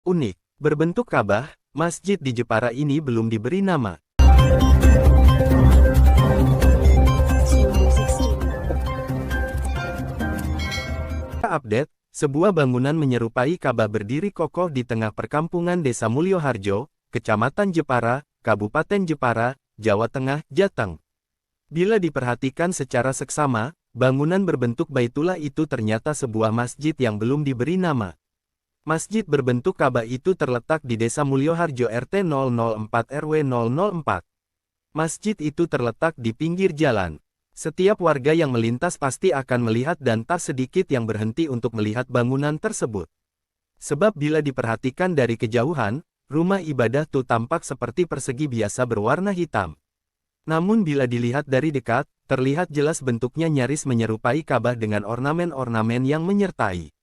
Unik, berbentuk Ka'bah, masjid di Jepara ini belum diberi nama. Update, sebuah bangunan menyerupai Ka'bah berdiri kokoh di tengah perkampungan Desa Mulyoharjo, Kecamatan Jepara, Kabupaten Jepara, Jawa Tengah, Jateng. Bila diperhatikan secara seksama, bangunan berbentuk Baitullah itu ternyata sebuah masjid yang belum diberi nama. Masjid berbentuk Ka'bah itu terletak di Desa Mulyoharjo RT 004 RW 004. Masjid itu terletak di pinggir jalan. Setiap warga yang melintas pasti akan melihat dan tak sedikit yang berhenti untuk melihat bangunan tersebut. Sebab bila diperhatikan dari kejauhan, rumah ibadah itu tampak seperti persegi biasa berwarna hitam. Namun bila dilihat dari dekat, terlihat jelas bentuknya nyaris menyerupai Ka'bah dengan ornamen-ornamen yang menyertai.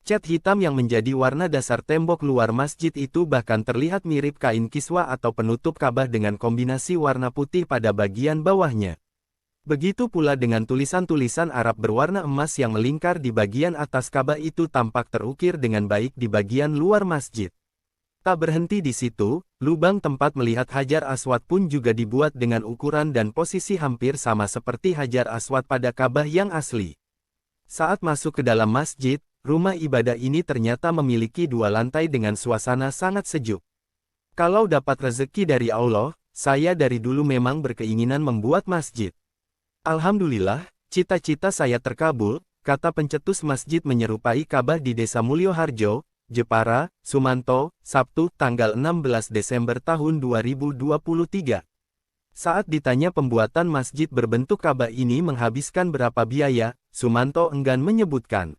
Cat hitam yang menjadi warna dasar tembok luar masjid itu bahkan terlihat mirip kain kiswa atau penutup Ka'bah dengan kombinasi warna putih pada bagian bawahnya. Begitu pula dengan tulisan-tulisan Arab berwarna emas yang melingkar di bagian atas Ka'bah itu tampak terukir dengan baik di bagian luar masjid. Tak berhenti di situ, lubang tempat melihat Hajar Aswad pun juga dibuat dengan ukuran dan posisi hampir sama seperti Hajar Aswad pada Ka'bah yang asli. Saat masuk ke dalam masjid, rumah ibadah ini ternyata memiliki 2 lantai dengan suasana sangat sejuk. Kalau dapat rezeki dari Allah, saya dari dulu memang berkeinginan membuat masjid. Alhamdulillah, cita-cita saya terkabul, kata pencetus masjid menyerupai Ka'bah di Desa Mulyoharjo, Jepara, Sumanto, Sabtu, tanggal 16 Desember tahun 2023. Saat ditanya pembuatan masjid berbentuk Ka'bah ini menghabiskan berapa biaya, Sumanto enggan menyebutkan.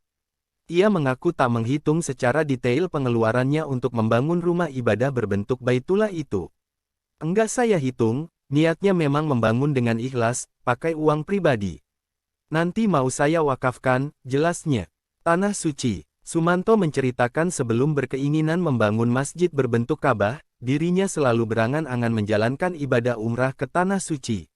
Ia mengaku tak menghitung secara detail pengeluarannya untuk membangun rumah ibadah berbentuk Baitullah itu. Enggak saya hitung, niatnya memang membangun dengan ikhlas, pakai uang pribadi. Nanti mau saya wakafkan, jelasnya. Tanah Suci. Sumanto menceritakan sebelum berkeinginan membangun masjid berbentuk Ka'bah, dirinya selalu berangan-angan menjalankan ibadah umrah ke Tanah Suci.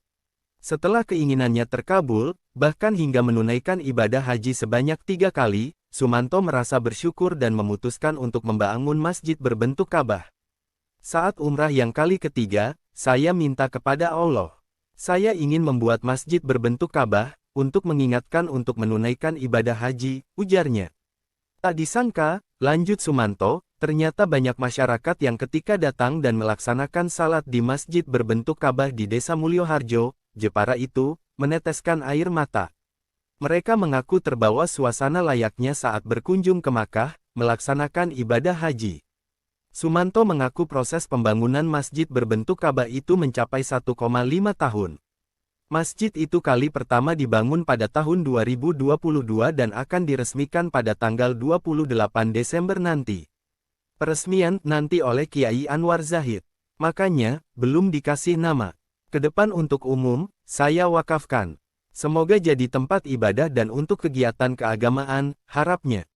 Setelah keinginannya terkabul, bahkan hingga menunaikan ibadah haji sebanyak 3 kali, Sumanto merasa bersyukur dan memutuskan untuk membangun masjid berbentuk Ka'bah. Saat umrah yang kali ketiga, saya minta kepada Allah. Saya ingin membuat masjid berbentuk Ka'bah, untuk mengingatkan untuk menunaikan ibadah haji, ujarnya. Tak disangka, lanjut Sumanto, ternyata banyak masyarakat yang ketika datang dan melaksanakan salat di masjid berbentuk Ka'bah di Desa Mulyoharjo, Jepara itu, meneteskan air mata. Mereka mengaku terbawa suasana layaknya saat berkunjung ke Makkah, melaksanakan ibadah haji. Sumanto mengaku proses pembangunan masjid berbentuk Ka'bah itu mencapai 1,5 tahun. Masjid itu kali pertama dibangun pada tahun 2022 dan akan diresmikan pada tanggal 28 Desember nanti. Peresmian nanti oleh Kiai Anwar Zahid. Makanya, belum dikasih nama. Kedepan untuk umum, saya wakafkan. Semoga jadi tempat ibadah dan untuk kegiatan keagamaan, harapnya.